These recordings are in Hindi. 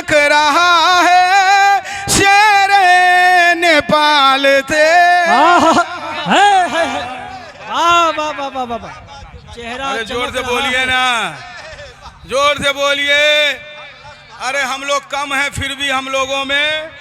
चमक रहा है शेर नेपाल थे। चेहरा अरे जोर से बोलिए ना, जोर से बोलिए। अरे हम लोग कम हैं फिर भी हम लोगों में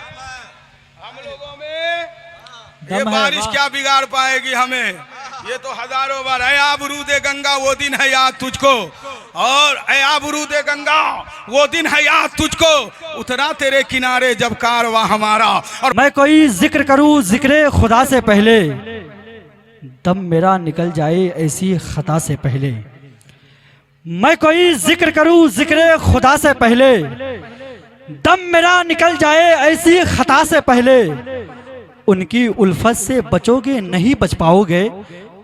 ये बारिश क्या बिगाड़ पाएगी हमें। ये तो हजारों बार ऐ आबरूद गंगा वो दिन है याद तुझको, और ऐ आबरूद गंगा वो दिन है याद तुझको, उतरा तेरे किनारे जब कारवां हमारा। और मैं कोई जिक्र करूं जिक्र खुदा से पहले, दम मेरा निकल जाए ऐसी खता से पहले। मैं कोई जिक्र करूं जिक्र खुदा से पहले, दम मेरा निकल जाए ऐसी खता से पहले। उनकी उल्फत से बचोगे नहीं बच पाओगे,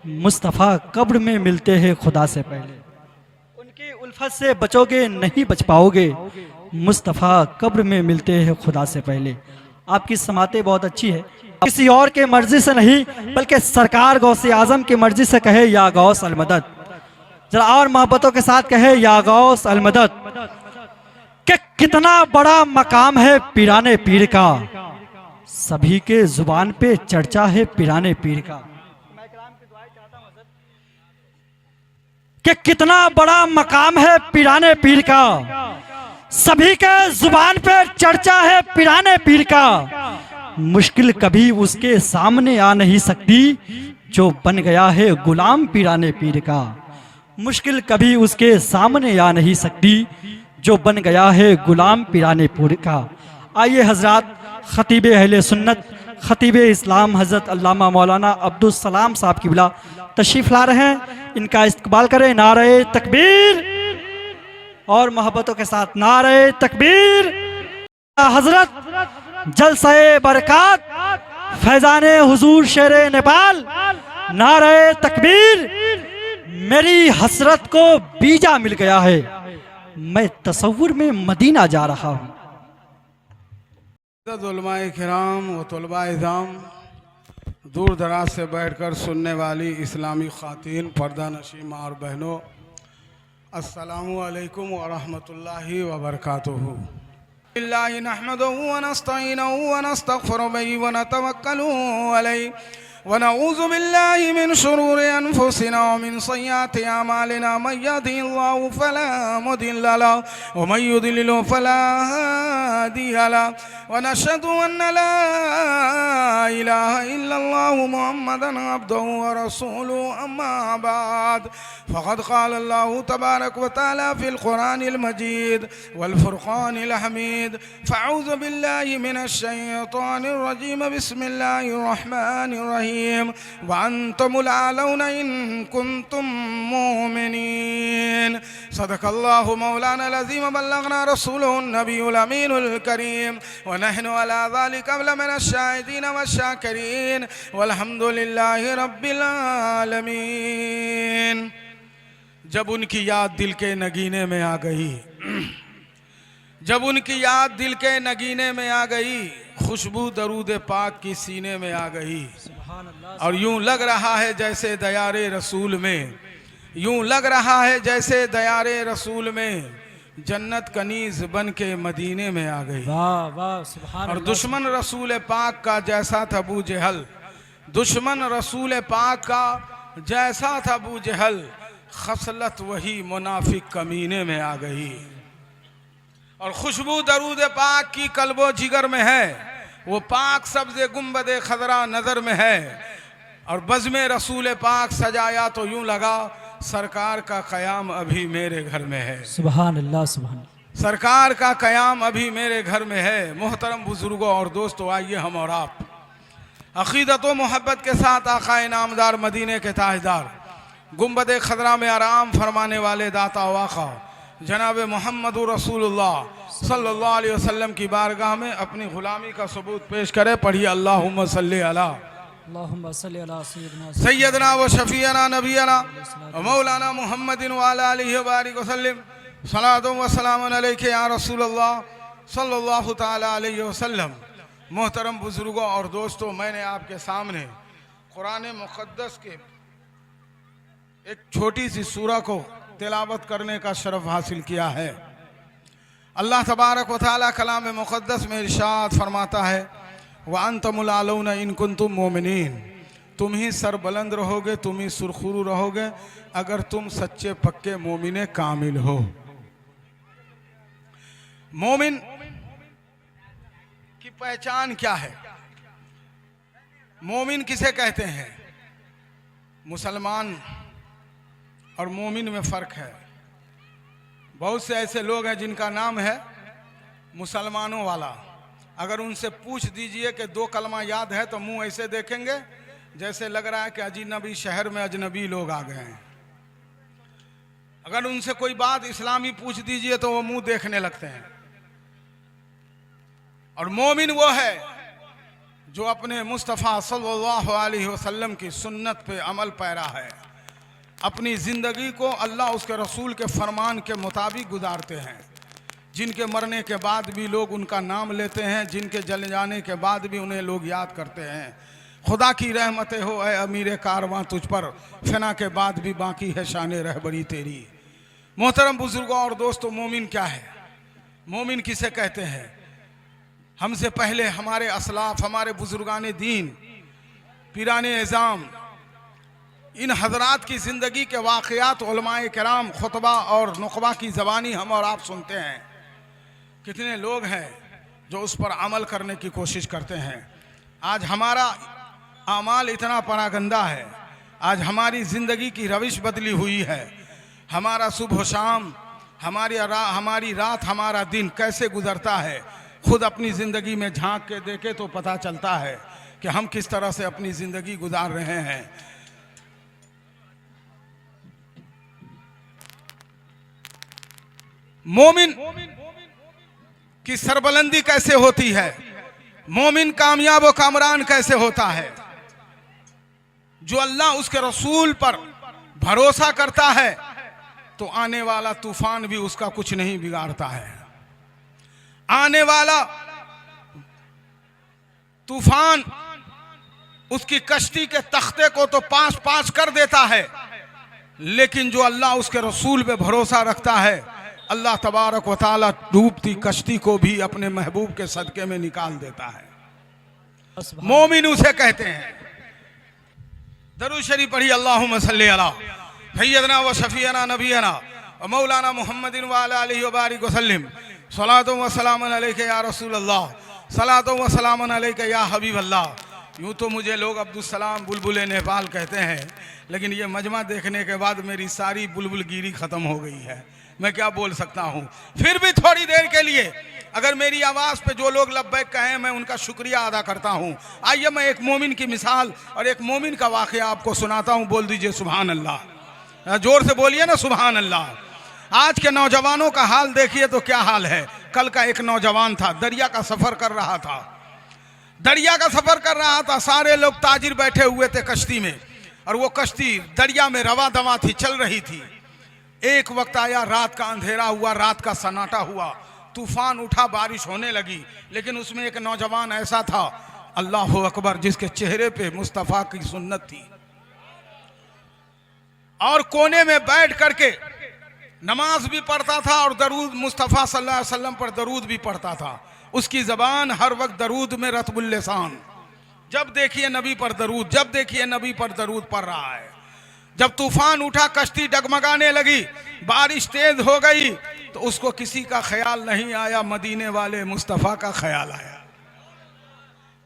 मुस्तफ़ा कब्र में मिलते हैं खुदा से पहले। उनकी उल्फत से बचोगे नहीं बच पाओगे, मुस्तफ़ा कब्र में मिलते हैं खुदा से पहले। आपकी समातें बहुत अच्छी है, किसी और के मर्जी से नहीं बल्कि सरकार गौसे आजम की मर्जी से कहे या गौस अलमदद। जरा और मोहब्बतों के साथ कहे या गौस अलमदद। कि कितना बड़ा मकाम है पीराने पीर का, सभी के जुबान पे चर्चा है पीराने पीर का। कि कितना बड़ा मकाम है पीराने पीर का, सभी के जुबान पे चर्चा है पीराने पीर का। मुश्किल कभी उसके सामने आ नहीं सकती, जो बन गया है गुलाम पीराने पीर का। मुश्किल कभी उसके सामने आ नहीं सकती, जो बन गया है गुलाम पीराने पीर का। आइए हजरात, खतीब अहले सुन्नत खतीब इस्लाम हज़रत अल्लामा मौलाना अब्दुल सलाम साहब की बिला तशरीफ़ ला रहे हैं। इनका इस्तकबाल करें। नारे तकबीर और मोहब्बतों के साथ नारे तकबीर। हजरत जलसे बरकात फैजाने हुजूर शेरे नेपाल, नारे तकबीर। मेरी हसरत को बीजा मिल गया है, मैं तसव्वुर में मदीना जा रहा हूँ। उलमाए किराम व तलबाए इज़ाम, दूर दराज से बैठकर सुनने वाली इस्लामी ख़ातीन, पर्दा नशी माँ और बहनों, अस्सलामु अलैकुम व रहमतुल्लाहि व बरकातुहू। बिल्लाहि नहमदुहु व नस्तईनुहु व नस्तगफिरुहु व नतवक्कलु अलैहि व नऊज़ु बिल्लाहि मिन शुरूरि अनफुसिना व मिन सय्यिआति अमालिना। मन यहदिहिल्लाहु फला मुदिल्ल लहु व मन युद्लिलहु फला हादिय लहु व नशहदु अन्न ला इलाहा इल्लल्लाहु मुहम्मदन अब्दुहु व रसूलुहु। अम्मा बाद फ़क़द क़ाल अल्लाहु तबारक व तआला फ़िल क़ुरानिल मजीद वल फ़ुरक़ानिल हमीद। फ़अऊज़ु बिल्लाहि मिनश शैतानिर रजीम। बिस्मिल्लाहिर रहमानिर रहीम। व अंतुमुल आलौना इन कुंतुम मोमिनीन। सदक़ल्लाहु मौलाना अज़ीम। बल्लगना रसूलुहुन नबियुल अमीनुल करीम। व नहनु अला ज़ालिका मिनश शाहिदीन व शाकिरीन। वल्हम्दुलिल्लाहि रब्बिल आलमीन। जब उनकी याद दिल के नगीने में आ गई, जब उनकी याद दिल के नगीने में आ गई, खुशबू दरूद पाक की सीने में आ गई, और यूं लग रहा है जैसे दयारे रसूल में, यूं लग रहा है जैसे दयारे रसूल में जन्नत कनीज बन के मदीने में आ गई। वाह वाह सुभान और दुश्मन रसूल पाक का जैसा था अबू जहल, दुश्मन रसूल पाक का जैसा था अबू जहल, खसलत वही मुनाफिक कमीने में आ गई। और खुशबू दरूद पाक की कल्बो जिगर में है, वो पाक सब्ज़े गुंबदे खदरा नज़र में है। और बज़्मे रसूल पाक सजाया तो यूं लगा सरकार का क़याम अभी मेरे घर में है। सुभान अल्लाह सुभान। सरकार का क़याम अभी मेरे घर में है। मोहतरम बुजुर्गों और दोस्तों, आइए हम और आप अक़ीदत व मोहब्बत के साथ आक़ाए नामदार मदीने के ताजदार, गुंबद खदरा में आराम फरमाने वाले दाता वाक़ा जनाब मोहम्मद रसूलुल्लाह सल्लल्लाहु अलैहि वसल्लम की बारगाह में अपनी ग़ुलामी का सबूत पेश करे। पढ़िए अल्लाहुम्मा सल्ली अला सैयदना व शफ़ीअना नबीना व मौलाना मुहम्मदिन व अला आलिहि व बारिक वसल्लम। सलातो व सलामुन अलैका या रसूलल्लाह सल्लल्लाहु तआला अलैहि वसल्लम। मोहतरम बुजुर्गों और दोस्तों, मैंने आपके सामने कुरान मुक़द्दस के एक छोटी सी सूरा को तिलावत करने का शरफ हासिल किया है। अल्लाह तबारक व तआला कलाम मुक़द्दस में इरशाद फरमाता है, व अंतमुल आलौना इन कुंतुम मोमिनीन, तुम ही सरबुलंद रहोगे, तुम ही सुरखुरू रहोगे अगर तुम सच्चे पक्के मोमिने कामिल हो। मोमिन की पहचान क्या है? मोमिन किसे कहते हैं? मुसलमान और मोमिन में फ़र्क है। बहुत से ऐसे लोग हैं जिनका नाम है मुसलमानों वाला, अगर उनसे पूछ दीजिए कि 2 कलमा याद है तो मुंह ऐसे देखेंगे जैसे लग रहा है कि अजनबी शहर में अजनबी लोग आ गए हैं। अगर उनसे कोई बात इस्लामी पूछ दीजिए तो वो मुंह देखने लगते हैं। और मोमिन वो है जो अपने मुस्तफ़ा सल्लल्लाहु अलैहि वसल्लम की सुन्नत पे अमल पैरा है, अपनी ज़िंदगी को अल्लाह उसके रसूल के फरमान के मुताबिक गुजारते हैं, जिनके मरने के बाद भी लोग उनका नाम लेते हैं, जिनके जल जाने के बाद भी उन्हें लोग याद करते हैं। खुदा की रहमतें हो ऐ अमीर कारवां तुझ पर, फना के बाद भी बाकी है शान रहबरी तेरी। मोहतरम बुजुर्गों और दोस्तों, मोमिन क्या है? मोमिन किसे कहते हैं? हमसे पहले हमारे असलाफ, हमारे बुजुर्गान दीन, पीराने एज़ाम, इन हजरात की ज़िंदगी के वाक़यात उलमाए किराम खुतबा और नुक़बा की ज़बानी हम और आप सुनते हैं। कितने लोग हैं जो उस पर अमल करने की कोशिश करते हैं। आज हमारा आमाल इतना परागंदा है, आज हमारी ज़िंदगी की रविश बदली हुई है। हमारा सुबह शाम, हमारी रात, हमारा दिन कैसे गुजरता है, खुद अपनी ज़िंदगी में झांक के देखे तो पता चलता है कि हम किस तरह से अपनी ज़िंदगी गुजार रहे हैं। मोमिन की सरबुलंदी कैसे होती है? मोमिन कामयाब व कामरान कैसे होता है? जो अल्लाह उसके रसूल पर भरोसा करता है तो आने वाला तूफान भी उसका कुछ नहीं बिगाड़ता है। आने वाला तूफान उसकी कश्ती के तख्ते को तो पास कर देता है, लेकिन जो अल्लाह उसके रसूल पे भरोसा रखता है, अल्लाह तबारक व तआला डूबती कश्ती को भी अपने महबूब के सदके में निकाल देता है। मोमिन उसे कहते हैं। दरूद शरीफ पढ़ी, अल्लाहुम्मा सल्ली अला सय्यदना व शफीअना नबीना व मौलाना मुहम्मदिन व अला आलिहि व बारिक व सल्लिम। सलातो व सलामन अलैका या रसूल अल्लाह, सलातो व सलामन अलैका या हबीब अल्लाह। यूँ तो मुझे लोग अब्दुस्सलाम बुलबुल नेपाल कहते हैं, लेकिन ये मजमा देखने के बाद मेरी सारी बुलबुलगिरी ख़त्म हो गई है। मैं क्या बोल सकता हूँ। फिर भी थोड़ी देर के लिए अगर मेरी आवाज़ पे जो लोग लब्बैक कहें, मैं उनका शुक्रिया अदा करता हूँ। आइए मैं एक मोमिन की मिसाल और एक मोमिन का वाक़या आपको सुनाता हूँ। बोल दीजिए सुभान अल्लाह, जोर से बोलिए ना सुभान अल्लाह। आज के नौजवानों का हाल देखिए तो क्या हाल है। कल का एक नौजवान था, दरिया का सफ़र कर रहा था, सारे लोग ताजिर बैठे हुए थे कश्ती में, और वो कश्ती दरिया में रवा दवा थी, चल रही थी। एक वक्त आया, रात का अंधेरा हुआ, रात का सन्नाटा हुआ, तूफान उठा, बारिश होने लगी, लेकिन उसमें एक नौजवान ऐसा था, अल्लाह अकबर, जिसके चेहरे पे मुस्तफ़ा की सुन्नत थी, और कोने में बैठ करके नमाज भी पढ़ता था और दरूद, मुस्तफ़ा सल्लल्लाहु अलैहि वसल्लम पर दरूद भी पढ़ता था। उसकी ज़बान हर वक्त दरूद में रतबुल लिसान, जब देखिए नबी पर दरूद, जब देखिए नबी पर दरूद पढ़ रहा है। जब तूफान उठा, कश्ती डगमगाने लगी, बारिश तेज हो गई, तो उसको किसी का ख्याल नहीं आया, मदीने वाले मुस्तफ़ा का ख्याल आया।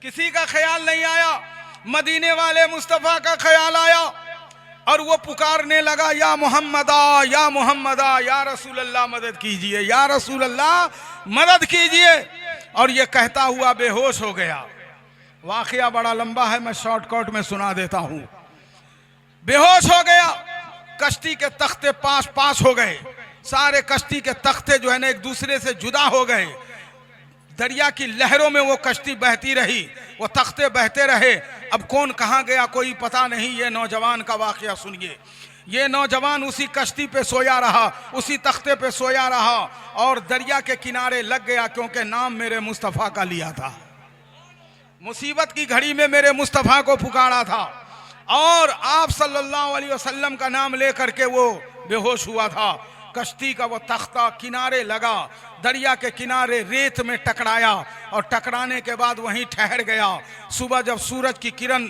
किसी का ख्याल नहीं आया, मदीने वाले मुस्तफ़ा का ख्याल आया, और वो पुकारने लगा, या मोहम्मदा, या मोहम्मदा, या रसूल अल्लाह मदद कीजिए, या रसूल अल्लाह मदद कीजिए। और ये कहता हुआ बेहोश हो गया। वाक़या बड़ा लंबा है, मैं शॉर्टकट में सुना देता हूँ। बेहोश हो गया, कश्ती के तख्ते पास हो गए, सारे कश्ती के तख्ते जो है ना एक दूसरे से जुदा हो गए। दरिया की लहरों में वो कश्ती बहती रही, वो तख्ते बहते रहे। अब कौन कहाँ गया कोई पता नहीं। ये नौजवान का वाक़या सुनिए। ये नौजवान उसी कश्ती पे सोया रहा, उसी तख्ते पे सोया रहा, और दरिया के किनारे लग गया, क्योंकि नाम मेरे मुस्तफ़ा का लिया था। मुसीबत की घड़ी में मेरे मुस्तफ़ा को पुकारा था, और आप सल्लल्लाहु अलैहि वसल्लम का नाम लेकर के वो बेहोश हुआ था। कश्ती का वो तख्ता किनारे लगा, दरिया के किनारे रेत में टकराया और टकराने के बाद वहीं ठहर गया। सुबह जब सूरज की किरण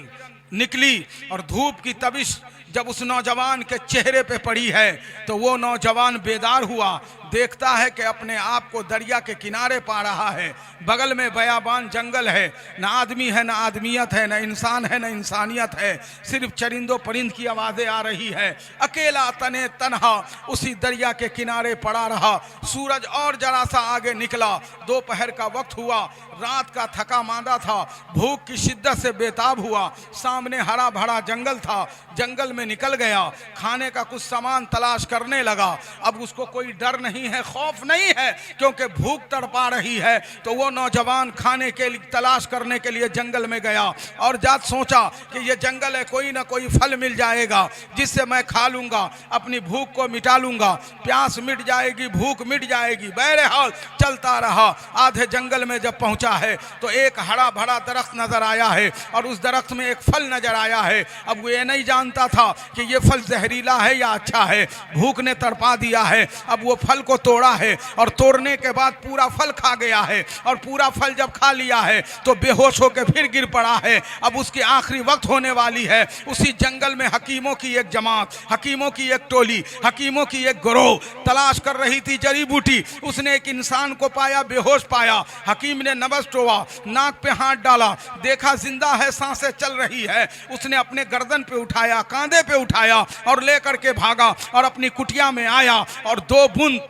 निकली और धूप की तपिश जब उस नौजवान के चेहरे पे पड़ी है तो वो नौजवान बेदार हुआ, देखता है कि अपने आप को दरिया के किनारे पा रहा है, बगल में बयाबान जंगल है, न आदमी है न आदमियत है, न इंसान है न इंसानियत है, सिर्फ चरिंदों परिंद की आवाज़ें आ रही है। अकेला तने तन्हा उसी दरिया के किनारे पड़ा रहा। सूरज और जरा सा आगे निकला, दोपहर का वक्त हुआ, रात का थका मांदा था, भूख की शिद्दत से बेताब हुआ। सामने हरा भरा जंगल था, जंगल में निकल गया, खाने का कुछ सामान तलाश करने लगा। अब उसको कोई डर नहीं है, खौफ नहीं है, क्योंकि भूख तड़पा रही है। तो वो नौजवान खाने के लिए तलाश करने के लिए जंगल में गया और जात सोचा कि ये जंगल है, कोई ना कोई फल मिल जाएगा जिससे मैं खा लूंगा, अपनी भूख को मिटा लूंगा, प्यास मिट जाएगी, भूख मिट जाएगी। बहरहाल चलता रहा। आधे जंगल में जब पहुंचा है तो एक हरा भरा दरख्त नजर आया है और उस दरख्त में एक फल नजर आया है। अब वो ये नहीं जानता था कि ये फल जहरीला है या अच्छा है, भूख ने तड़पा दिया है। अब वो फल को तोड़ा है और तोड़ने के बाद पूरा फल खा गया है और पूरा फल जब खा लिया है तो बेहोश होकर फिर गिर पड़ा है। अब उसकी आखिरी वक्त होने वाली है। उसी जंगल में हकीमों की एक जमात, हकीमों की एक टोली, हकीमों की एक गिरोह तलाश कर रही थी जड़ी बूटी। उसने एक इंसान को पाया, बेहोश पाया। हकीम ने नब्ज टोवा, नाक पे हाथ डाला, देखा जिंदा है, सांसें चल रही है। उसने अपने गर्दन पे उठाया, कांधे पे उठाया और लेकर के भागा और अपनी कुटिया में आया और 2 बूंद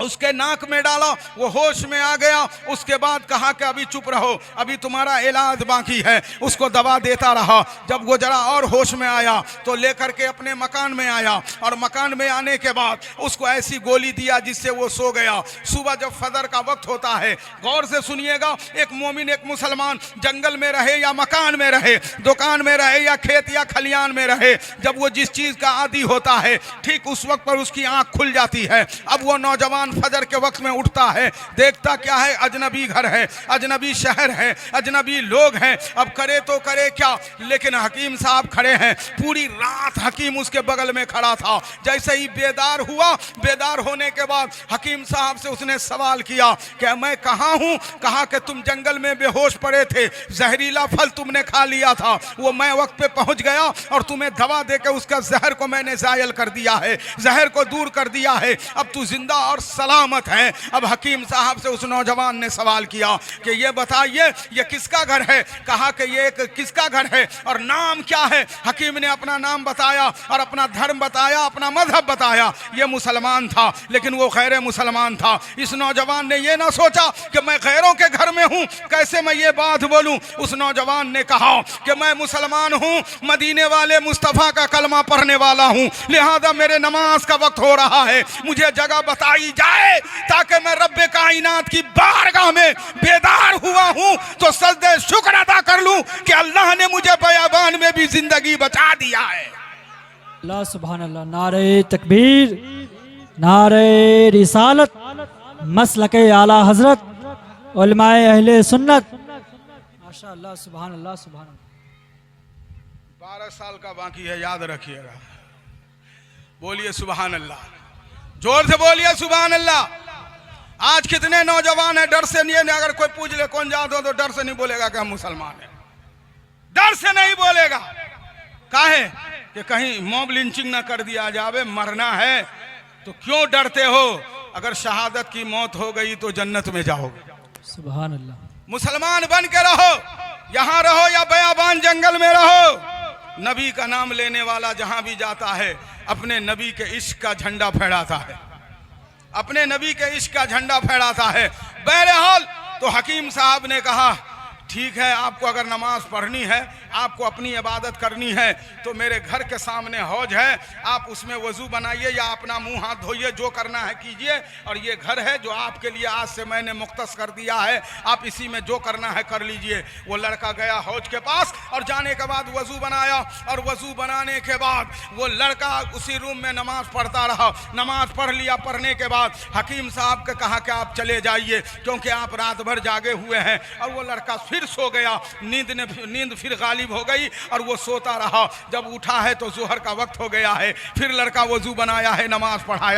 उसके नाक में डाला, वो होश में आ गया। उसके बाद कहा कि अभी चुप रहो, अभी तुम्हारा इलाज बाकी है। उसको दवा देता रहा। जब वो जरा और होश में आया तो लेकर के अपने मकान में आया और मकान में आने के बाद उसको ऐसी गोली दिया जिससे वो सो गया। सुबह जब फजर का वक्त होता है, गौर से सुनिएगा, एक मोमिन एक मुसलमान जंगल में रहे या मकान में रहे, दुकान में रहे या खेत या खलियान में रहे, जब वो जिस चीज का आदी होता है ठीक उस वक्त पर उसकी आंख खुल जाती है। अब वो नौजवान फजर के वक्त में उठता है, देखता क्या है, अजनबी घर है, अजनबी शहर है, अजनबी लोग हैं। अब करे तो करे क्या, लेकिन हकीम साहब खड़े हैं। पूरी रात हकीम उसके बगल में खड़ा था। जैसे ही बेदार हुआ, बेदार होने के बाद हकीम साहब से उसने सवाल किया कि मैं कहाँ हूँ। कहा कि तुम जंगल में बेहोश पड़े थे, जहरीला फल तुमने खा लिया था, वो मैं वक्त पे पहुंच गया और तुम्हें दवा देकर उसका जहर को मैंने जायल कर दिया है, जहर को दूर कर दिया है। अब तू जिंदा और सलामत है। अब हकीम साहब से उस नौजवान ने सवाल किया कि ये बताइए ये किसका घर है। कहा कि ये एक किसका घर है और नाम क्या है। हकीम ने अपना नाम बताया और अपना धर्म बताया, अपना मजहब बताया। ये मुसलमान था लेकिन वो गैर मुसलमान था। इस नौजवान ने ये ना सोचा कि मैं गैरों के घर में हूँ, कैसे मैं ये बात बोलूँ। उस नौजवान ने कहा कि मैं मुसलमान हूँ, मदीने वाले मुस्तफ़ा का कलमा पढ़ने वाला हूँ, लिहाजा मेरे नमाज का वक्त हो रहा है, मुझे जगह बताई जाए ताकि मैं रब्बे कायनात की बारगाह में बेदार हुआ हूं तो सजदे शुक्र अदा कर लूं कि अल्लाह ने मुझे बयाबान में भी जिंदगी बचा दिया है। अल्लाह सुभान अल्लाह। नारे तकबीर, नारे रिसालत, मसलके आला हजरत, उलमाए अहले सुन्नत। माशाअल्लाह, सुभान अल्लाह, सुभान अल्लाह। 12 साल का बाकी है, याद रखिएगा। बोलिए सुभान अल्लाह, जोर से बोलिए सुभान अल्लाह। आज कितने नौजवान हैं डर से नहीं, अगर कोई पूछ ले कौन जात हो तो डर से नहीं बोलेगा कि हम मुसलमान हैं, डर से नहीं बोलेगा। काहे कि कहीं मॉब लिंचिंग ना कर दिया जावे, मरना है तो क्यों डरते हो। अगर शहादत की मौत हो गई तो जन्नत में जाओगे। सुभान अल्लाह। मुसलमान बन के रहो, यहां रहो या बयाबान जंगल में रहो। नबी का नाम लेने वाला जहां भी जाता है अपने नबी के इश्क का झंडा फहराता है, अपने नबी के इश्क का झंडा फहराता है। बहरहाल तो हकीम साहब ने कहा ठीक है, आपको अगर नमाज पढ़नी है, आपको अपनी इबादत करनी है तो मेरे घर के सामने हौज है, आप उसमें वजू बनाइए या अपना मुंह हाथ धोइए, जो करना है कीजिए। और ये घर है जो आपके लिए आज से मैंने मुख्तस कर दिया है, आप इसी में जो करना है कर लीजिए। वो लड़का गया हौज के पास और जाने के बाद वजू बनाया और वजू बनाने के बाद वो लड़का उसी रूम में नमाज पढ़ता रहा। नमाज पढ़ लिया, पढ़ने के बाद हकीम साहब के कहा कि आप चले जाइए क्योंकि आप रात भर जागे हुए हैं। और वो लड़का फिर फिर सो गया। नींद फिर गालिब हो गई और वो सोता रहा। जब उठा है तो ज़ोहर का वक्त हो गया है। फिर लड़का वजू बनाया है, नमाज पढ़ा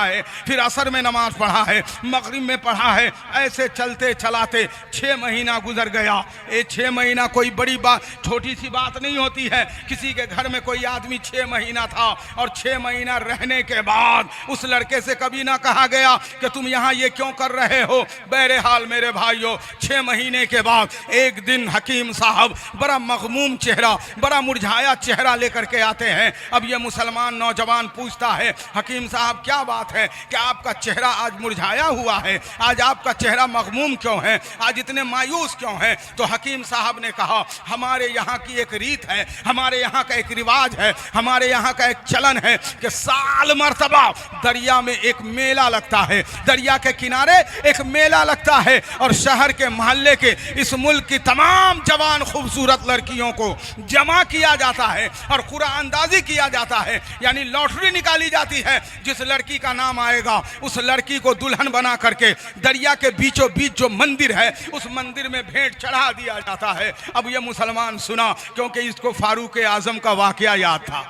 है, फिर असर में नमाज पढ़ा है, मगरिब में पढ़ा है। ऐसे चलते चलाते 6 महीना गुजर गया। ये 6 महीना कोई बड़ी बात, छोटी सी बात नहीं होती है। किसी के घर में कोई आदमी 6 महीना था और 6 महीना रहने के बाद उस लड़के से कभी ना कहा गया कि तुम यहाँ ये क्यों कर रहे हो। बहरहाल मेरे भाइयों, 6 महीने के बाद एक दिन हकीम साहब बड़ा मगमूम चेहरा, बड़ा मुरझाया चेहरा लेकर के आते हैं। अब ये मुसलमान नौजवान पूछता है, हकीम साहब क्या बात है कि आपका चेहरा आज मुरझाया हुआ है, आज आपका चेहरा मगमूम क्यों है, आज इतने मायूस क्यों है। तो हकीम साहब ने कहा, हमारे यहाँ की एक रीत है, हमारे यहाँ का एक रिवाज है, हमारे यहाँ का एक चलन है कि साल मर्तबा दरिया में एक मेला लगता है, दरिया के किनारे एक मेला लगता है और शहर के मोहल्ले के इस मुल्क की तमाम जवान खूबसूरत लड़कियों को जमा किया जाता है और कुरानंदाजी किया जाता है, यानी लॉटरी निकाली जाती है। जिस लड़की का नाम आएगा उस लड़की को दुल्हन बना करके दरिया के बीचों बीच जो मंदिर है उस मंदिर में भेंट चढ़ा दिया जाता है। अब ये मुसलमान सुना, क्योंकि इसको फारूक आजम का वाकया याद था,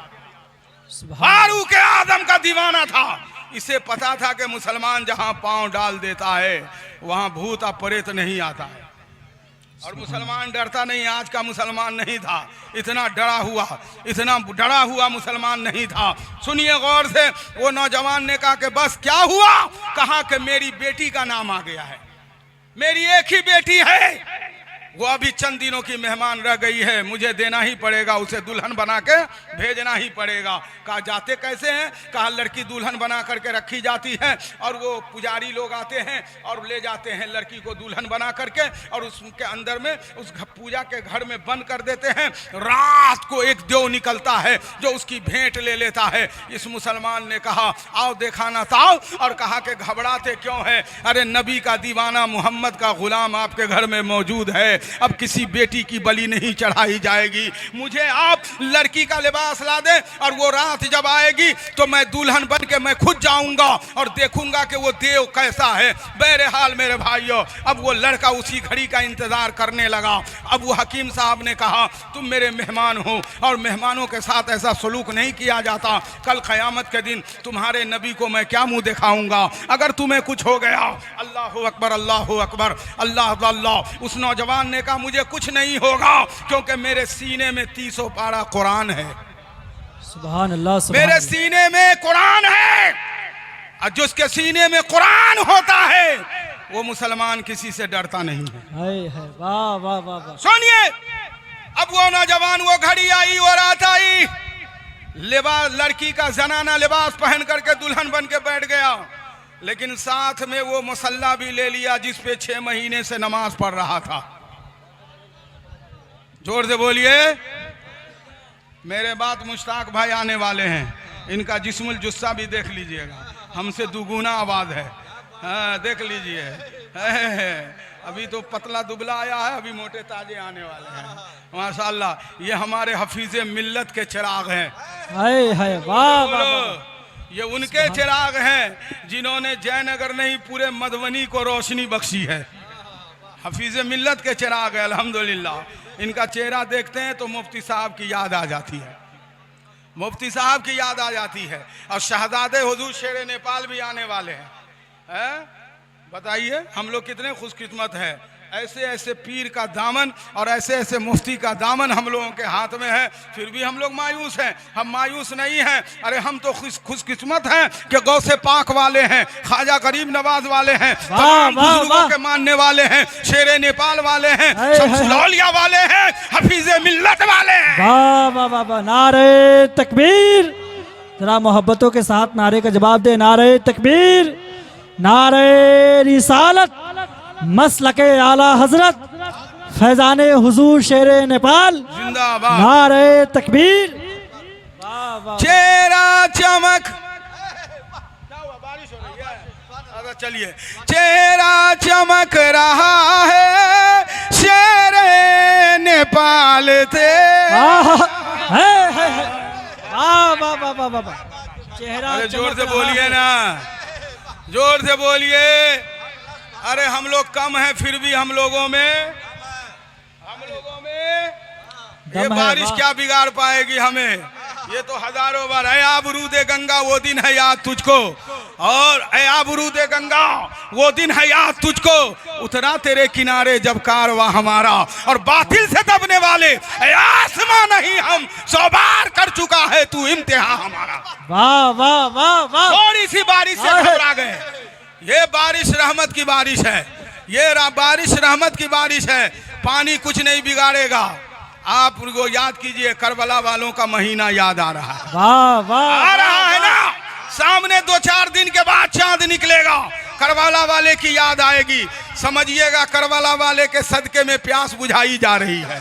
फारूक आजम का दीवाना था। इसे पता था कि मुसलमान जहां पांव डाल देता है वहां भूत प्रेत नहीं आता है और मुसलमान डरता नहीं। आज का मुसलमान नहीं था, इतना डरा हुआ मुसलमान नहीं था। सुनिए गौर से, वो नौजवान ने कहा कि बस क्या हुआ, कहा कि मेरी बेटी का नाम आ गया है, मेरी एक ही बेटी है, वो अभी चंद दिनों की मेहमान रह गई है, मुझे देना ही पड़ेगा, उसे दुल्हन बना के भेजना ही पड़ेगा। कहा जाते कैसे हैं, कहा लड़की दुल्हन बना करके रखी जाती है और वो पुजारी लोग आते हैं और ले जाते हैं लड़की को दुल्हन बना करके और उसके अंदर में उस पूजा के घर में बंद कर देते हैं। रात को एक देव निकलता है जो उसकी भेंट ले लेता है। इस मुसलमान ने कहा, आओ देखाना ताओ, और कहा कि घबराते क्यों है, अरे नबी का दीवाना मोहम्मद का गुलाम आपके घर में मौजूद है, अब किसी बेटी की बलि नहीं चढ़ाई जाएगी, मुझे आप लड़की का लिबास ला दे और वो रात जब आएगी तो मैं दुल्हन बन के मैं खुद जाऊंगा और देखूंगा कि वो देव कैसा है। बहरहाल मेरे भाइयों, अब वो लड़का उसी घड़ी का इंतजार करने लगा। अब वो हकीम साहब ने कहा, तुम मेरे मेहमान हो और मेहमानों के साथ ऐसा सलूक नहीं किया जाता, कल क़यामत के दिन तुम्हारे नबी को मैं क्या मुंह दिखाऊंगा अगर तुम्हें कुछ हो गया। अल्लाह अकबर, अल्लाह अकबर, अल्लाह अल्लाह। उस नौजवान ने कहा, मुझे कुछ नहीं होगा क्योंकि मेरे सीने में 30 पारा कुरान है। सुभान अल्लाह, मेरे सीने में कुरान है और जिसके सीने में कुरान होता है वो मुसलमान किसी से डरता नहीं है। वाह वाह वाह वाह। सुनिए, अब वो नौजवान, वो घड़ी आई, वो रात आई, लिबास लड़की का जनाना लिबास पहन करके दुल्हन बन के बैठ गया, लेकिन साथ में वो मुसल्ला भी ले लिया जिस पे 6 महीने से नमाज पढ़ रहा था। जोर से बोलिए। मेरे बाद मुश्ताक भाई आने वाले हैं, इनका जिस्मुल जुस्सा भी देख लीजिएगा, हमसे दुगुना आवाज है। हाँ, देख लीजिए, अभी तो पतला दुबला आया है, अभी मोटे ताजे आने वाले हैं। माशाअल्लाह, ये हमारे हफीजे मिल्लत के चिराग हैं। हाय वाह वाह। ये उनके चिराग हैं जिन्होंने जयनगर नहीं पूरे मधुबनी को रोशनी बख्शी है। हफीजे मिल्लत के चिराग है अल्हम्दुलिल्लाह। इनका चेहरा देखते हैं तो मुफ्ती साहब की याद आ जाती है, मुफ्ती साहब की याद आ जाती है। और शहजादे हुजूर शेर नेपाल भी आने वाले हैं। बताइए हम लोग कितने खुशकिस्मत हैं, ऐसे ऐसे पीर का दामन और ऐसे ऐसे मुफ्ती का दामन हम लोगों के हाथ में है, फिर भी हम लोग मायूस हैं। हम मायूस नहीं हैं, अरे हम तो खुशकिस्मत हैं कि गौसे पाक वाले हैं, ख्वाजा गरीब नवाज वाले हैं, तमाम बुजुर्गों के मानने वाले हैं, शेर नेपाल वाले हैं, शम्सुल औलिया वाले हैं, हफीजे मिल्लत वाले हैं। वाह वाह वाह वाह। नारे तकबीर, जरा मोहब्बतों के साथ नारे का जवाब दे। नारे तकबीर, नारे रिसालत, मसलके आला हजरत, फैजाने हुजूर शेरे नेपाल जिंदाबाद। नारे तकबीर। चेहरा चमक, बारिश हो रही है, चलिए। चेहरा चमक रहा है शेरे नेपाल थे। चेहरा, जोर से बोलिए ना, जोर से बोलिए। अरे हम लोग कम हैं फिर भी हम लोगों में ये दम है, बारिश वाह। क्या बिगाड़ पाएगी हमें। ये तो हजारों बार है आबरूदे गंगा वो दिन है याद तुझको, और ऐ आबरूदे गंगा वो दिन है याद तुझको, उतरा तेरे किनारे जब कारवा हमारा, और बातिल से दबने वाले ऐ आसमां नहीं हम 100 बार कर चुका है तू इम्तिहान हमारा। वाह वाह वाह वाह। थोड़ी सी बारिश से घबरा गए। ये बारिश रहमत की बारिश है, ये बारिश रहमत की बारिश है, पानी कुछ नहीं बिगाड़ेगा। आप उनको याद कीजिए, करबला वालों का महीना याद आ रहा है, वाह वाह आ रहा है ना। सामने 2-4 दिन के बाद चांद निकलेगा, करबला वाले की याद आएगी। समझिएगा करबला वाले के सदके में प्यास बुझाई जा रही है।